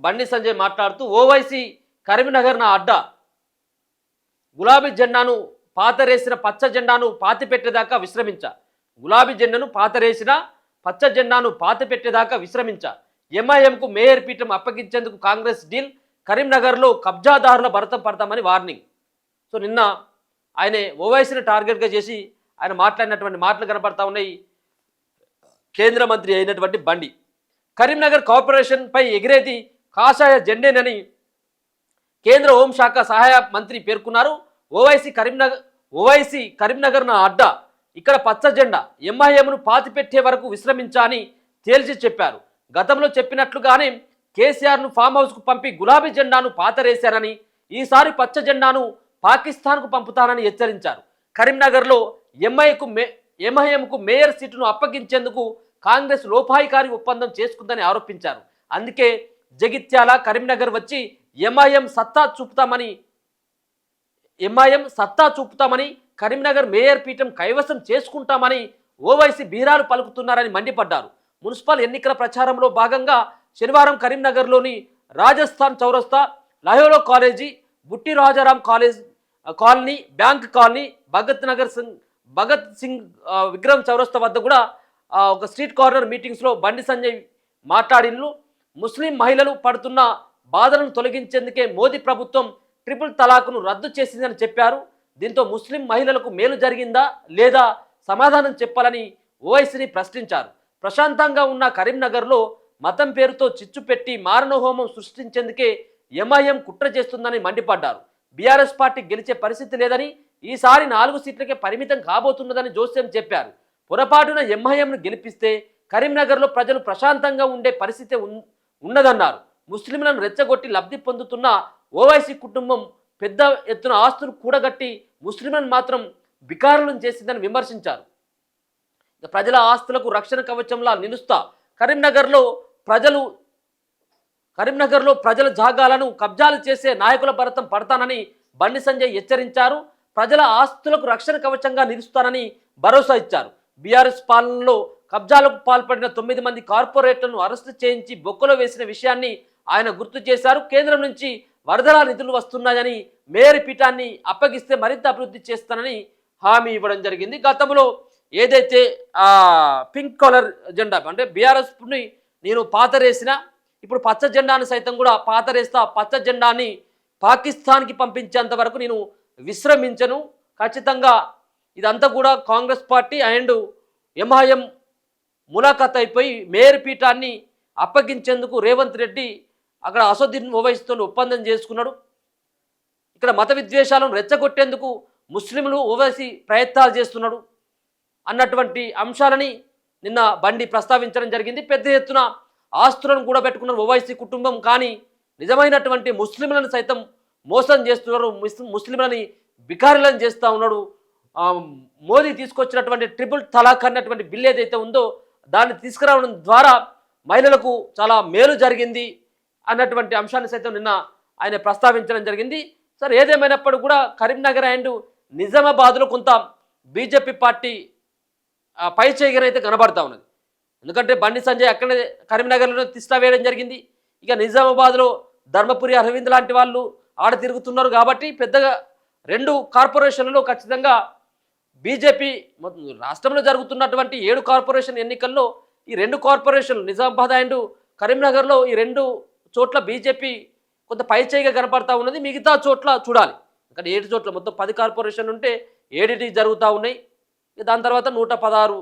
బండి సంజయ్ మాట్లాడుతూ ఓవైసీ కరీంనగర్ నా అడ్డా, గులాబీ జెండాను పాతరేసిన పచ్చ జెండాను పాతిపెట్టేదాకా విశ్రమించా, గులాబీ జెండాను పాతరేసిన పచ్చ జెండాను పాతిపెట్టేదాకా విశ్రమించా, ఎంఐఎంకు మేయర్ పీఠం అప్పగించేందుకు కాంగ్రెస్ డీల్, కరీంనగర్లో కబ్జాదారుల భరతం పడతామని వార్నింగ్. సో నిన్న ఆయన ఓవైసీని టార్గెట్గా చేసి ఆయన మాట్లాడినటువంటి మాటలు కనపడతా ఉన్నాయి. కేంద్ర మంత్రి అయినటువంటి బండి కరీంనగర్ కార్పొరేషన్పై ఎగిరేది కాషాయ జెండేనని కేంద్ర హోంశాఖ సహాయ మంత్రి పేర్కొన్నారు. ఓవైసీ కరీంనగర్ నా అడ్డా, ఇక్కడ పచ్చ జెండా, ఎంఐఎంను పాతిపెట్టే వరకు విశ్రమించా అని తేల్చి చెప్పారు. గతంలో చెప్పినట్లుగానే కేసీఆర్ను ఫామ్ హౌస్కు పంపి గులాబీ జెండాను పాతరేశారని, ఈసారి పచ్చ జెండాను పాకిస్తాన్కు పంపుతానని హెచ్చరించారు. కరీంనగర్లో ఎంఐఎంకు మేయర్ సీటును అప్పగించేందుకు కాంగ్రెస్ లోపాయికారి ఒప్పందం చేసుకుందని ఆరోపించారు. అందుకే జగిత్యాల కరీంనగర్ వచ్చి ఎంఐఎం సత్తా చూపుతామని కరీంనగర్ మేయర్ పీఠం కైవసం చేసుకుంటామని ఓవైసీ బీరాలు పలుకుతున్నారని మండిపడ్డారు. మున్సిపల్ ఎన్నికల ప్రచారంలో భాగంగా శనివారం కరీంనగర్లోని రాజస్థాన్ చౌరస్తా, లయోలా కాలేజీ, బుట్టి Rajaram colony, bank colony, Bhagat Singh విగ్రహం చౌరస్తా వద్ద కూడా ఒక స్ట్రీట్ కార్నర్ మీటింగ్స్లో బండి సంజయ్ మాట్లాడినట్లు, ముస్లిం మహిళలు పడుతున్న బాధలను తొలగించేందుకే మోదీ ప్రభుత్వం ట్రిపుల్ తలాక్ను రద్దు చేసిందని చెప్పారు. దీంతో ముస్లిం మహిళలకు మేలు జరిగిందా లేదా సమాధానం చెప్పాలని ఓవైసీని ప్రశ్నించారు. ప్రశాంతంగా ఉన్న కరీంనగర్లో మతం పేరుతో చిచ్చు పెట్టి మారణహోమం సృష్టించేందుకే ఎంఐఎం కుట్ర చేస్తుందని మండిపడ్డారు. బీఆర్ఎస్ పార్టీ గెలిచే పరిస్థితి లేదని, ఈసారి 4 సీట్లకే పరిమితం కాబోతున్నదని జోస్యం చెప్పారు. పొరపాటున ఎంఐఎంను గెలిపిస్తే కరీంనగర్లో ప్రజలు ప్రశాంతంగా ఉండే పరిస్థితి ఉన్నదన్నారు. ముస్లింలను రెచ్చగొట్టి లబ్ధి పొందుతున్న ఓవైసీ కుటుంబం పెద్ద ఎత్తున ఆస్తులు కూడగట్టి ముస్లింలను మాత్రం బికారులను చేసిందని విమర్శించారు. ప్రజల ఆస్తులకు రక్షణ కవచంలా నిలుస్తా, కరీంనగర్లో ప్రజల జాగాలను కబ్జాలు చేసే నాయకుల భరతం పడతానని బండి సంజయ్ హెచ్చరించారు. ప్రజల ఆస్తులకు రక్షణ కవచంగా నిలుస్తానని భరోసా ఇచ్చారు. బీఆర్ఎస్ పాలనలో కబ్జాలకు పాల్పడిన 9 మంది కార్పొరేట్లను అరెస్టు చేయించి బొక్కలో వేసిన విషయాన్ని ఆయన గుర్తు చేశారు. కేంద్రం నుంచి వరదల నిధులు వస్తున్నాయని, మేయర్ పీఠాన్ని అప్పగిస్తే మరింత అభివృద్ధి చేస్తానని హామీ ఇవ్వడం జరిగింది. గతంలో ఏదైతే పింక్ కలర్ జెండా అంటే బీఆర్ఎస్ని నేను పాతరేసిన, ఇప్పుడు పచ్చ జెండాను సైతం కూడా పాతరేస్తా, పచ్చ జెండాని పాకిస్తాన్కి పంపించేంత వరకు నేను విశ్రమించను, ఖచ్చితంగా ఇదంతా కూడా కాంగ్రెస్ పార్టీ అండ్ ఎంఐఎం ములాఖాత్ అయిపోయి మేయర్ పీఠాన్ని అప్పగించేందుకు రేవంత్ రెడ్డి అక్కడ అసదుద్దీన్ ఓవైసీతో ఒప్పందం చేసుకున్నాడు. ఇక్కడ మత విద్వేషాలను రెచ్చగొట్టేందుకు ముస్లింలు ఓవైసీ ప్రయత్నాలు చేస్తున్నాడు అన్నటువంటి అంశాలని నిన్న బండి ప్రస్తావించడం జరిగింది. పెద్ద ఎత్తున ఆస్తులను కూడా పెట్టుకున్నారు ఓవైసీ కుటుంబం, కానీ నిజమైనటువంటి ముస్లింలను సైతం మోసం చేస్తున్నారు, ముస్లింలని బికారులను చేస్తూ ఉన్నాడు. మోదీ తీసుకొచ్చినటువంటి ట్రిపుల్ తలాక్ అన్నటువంటి బిల్ ఏదైతే ఉందో దాన్ని తీసుకురావడం ద్వారా మహిళలకు చాలా మేలు జరిగింది అన్నటువంటి అంశాన్ని సైతం నిన్న ఆయన ప్రస్తావించడం జరిగింది. సరే, ఏదేమైనప్పుడు కూడా కరీంనగర్ అండ్ నిజామాబాద్లో కొంత బీజేపీ పార్టీ పై చేయగనైతే కనబడతా ఉన్నది. ఎందుకంటే బండి సంజయ్ అక్కడే కరీంనగర్లో తిష్టా వేయడం జరిగింది. ఇక నిజామాబాద్లో ధర్మపురి అరవింద్ లాంటి వాళ్ళు ఆడ తిరుగుతున్నారు కాబట్టి పెద్దగా 2 కార్పొరేషన్లలో ఖచ్చితంగా బీజేపీ రాష్ట్రంలో జరుగుతున్నటువంటి 7 కార్పొరేషన్ ఎన్నికల్లో ఈ 2 కార్పొరేషన్లు నిజామాబాద్ అండ్ కరీంనగర్లో ఈ 2 చోట్ల బీజేపీ కొంత పైచేయిగా కనపడతా ఉన్నది. మిగతా చోట్ల చూడాలి. ఇక్కడ 7 చోట్ల మొత్తం 10 కార్పొరేషన్లు ఉంటే 7 జరుగుతూ ఉన్నాయి. దాని తర్వాత 116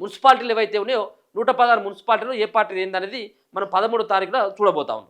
మున్సిపాలిటీలు ఏవైతే ఉన్నాయో 116 మున్సిపాలిటీలు ఏ పార్టీ ఏందనేది మనం 13వ తారీఖున చూడబోతా ఉన్నాం.